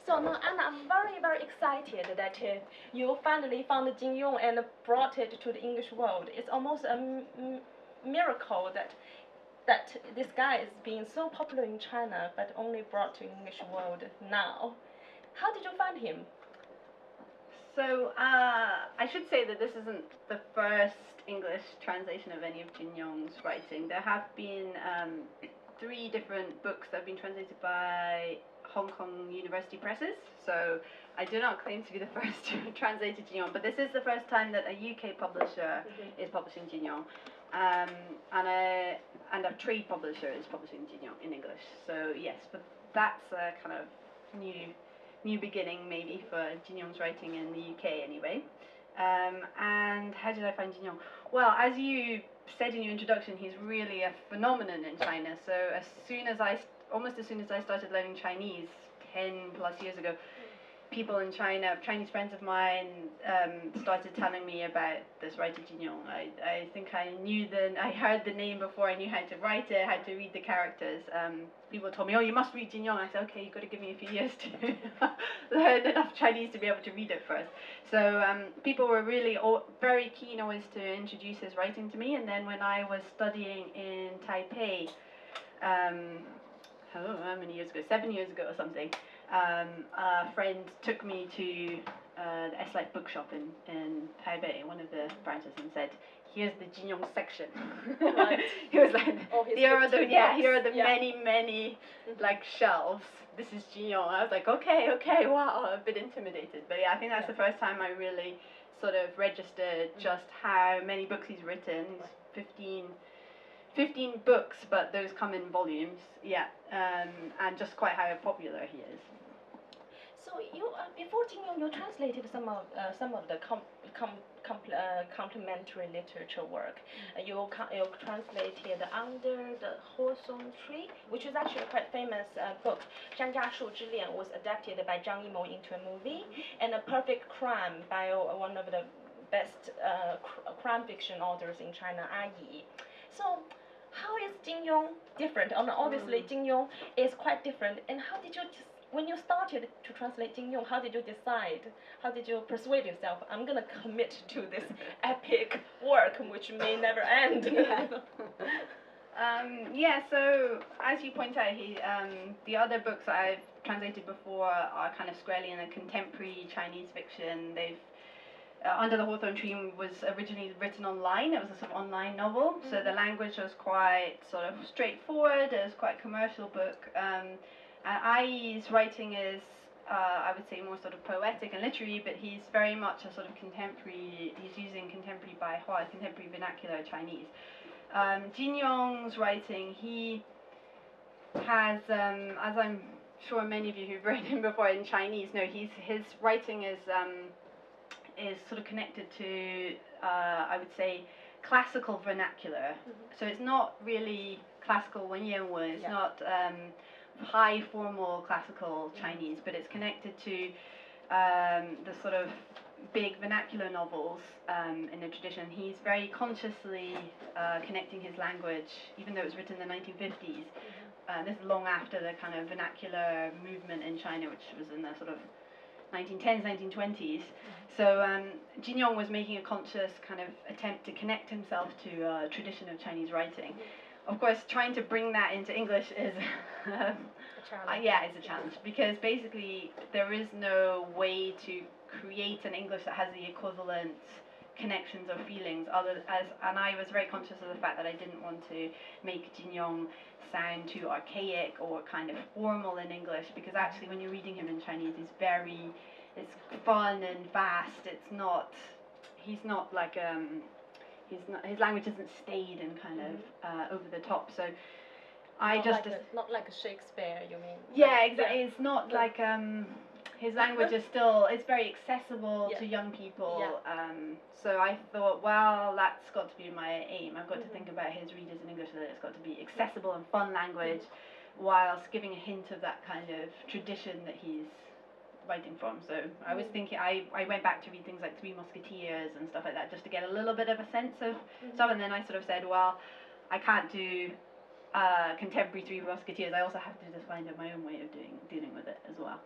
So now, Anna, I'm very, very excited that you finally found Jin Yong and brought it to the English world. It's almost a miracle that this guy is being so popular in China, but only brought to English world now. How did you find him? So I should say that this isn't the first English translation of any of Jin Yong's writing. There have been 3 different books that have been translated by Hong Kong University Presses. So I do not claim to be the first to translate Jin Yong, but this is the first time that a UK publisher is publishing Jin Yong, and a trade publisher is publishing Jin Yong in English. So yes, but that's a kind of new beginning maybe for Jin Yong's writing in the UK anyway. And how did I find Jin Yong? Well, as you said in your introduction, he's really a phenomenon in China. So almost as soon as I started learning Chinese 10 plus years ago, people in China, Chinese friends of mine, started telling me about this writer Jin Yong. I think I heard the name before I knew how to write it, how to read the characters. People told me, oh, you must read Jin Yong. I said, okay, you've got to give me a few years to learn enough Chinese to be able to read it first. So people were really very keen always to introduce his writing to me. And then when I was studying in Taipei, how many years ago? 7 years ago or something, a friend took me to the S-Light bookshop in Taipei, one of the branches, and said, here's the Jin Yong section. Right. He was like, here are the yeah. many like shelves. This is Jin Yong. I was like, okay, wow, a bit intimidated. But yeah, I think that's the first time I really sort of registered just how many books he's written. He's 15 books, but those come in volumes, and just quite how popular he is. So you before Jin Yong, you translated some of the complementary literature work. You translated Under the Hawthorn Tree, which is actually a quite famous book. 山楂树之恋 was adapted by Zhang Yimou into a movie, and A Perfect Crime by one of the best crime fiction authors in China, A Yi. So how is Jin Yong different? Obviously, Jin Yong is quite different. And how did you, when you started to translate Jin Yong, how did you decide? How did you persuade yourself? I'm gonna commit to this epic work, which may never end. So as you point out, the other books I've translated before are kind of squarely in a contemporary Chinese fiction. They've Under the Hawthorn Tree was originally written online. It was a sort of online novel, so the language was quite sort of straightforward. It was quite a commercial book. And Ai's writing is, I would say, more sort of poetic and literary, but he's very much a sort of contemporary. He's using contemporary Baihua, contemporary vernacular Chinese. Jin Yong's writing, he has, as I'm sure many of you who've read him before in Chinese know, his writing is sort of connected to, I would say, classical vernacular. So it's not really classical Wenyanwen, it's not high formal classical Chinese, but it's connected to the sort of big vernacular novels in the tradition. He's very consciously connecting his language, even though it was written in the 1950s. This is long after the kind of vernacular movement in China, which was in the sort of 1910s, 1920s. So Jin Yong was making a conscious kind of attempt to connect himself to a tradition of Chinese writing. Of course, trying to bring that into English is a challenge. It's a challenge, because basically there is no way to create an English that has the equivalent connections or feelings and I was very conscious of the fact that I didn't want to make Jin Yong sound too archaic or kind of formal in English, because actually when you're reading him in Chinese, it's fun and fast. He's not like his language isn't staid and kind of over the top. So not like a Shakespeare, you mean? Yeah, exactly. It's not like his language is still, it's very accessible to young people. So I thought, well, that's got to be my aim. I've got to think about his readers in English, so that it's got to be accessible and fun language, whilst giving a hint of that kind of tradition that he's writing from. So I was thinking, I went back to read things like Three Musketeers and stuff like that, just to get a little bit of a sense of stuff, and then I sort of said, well, I can't do contemporary Three Musketeers, I also have to just find my own way of dealing with it as well.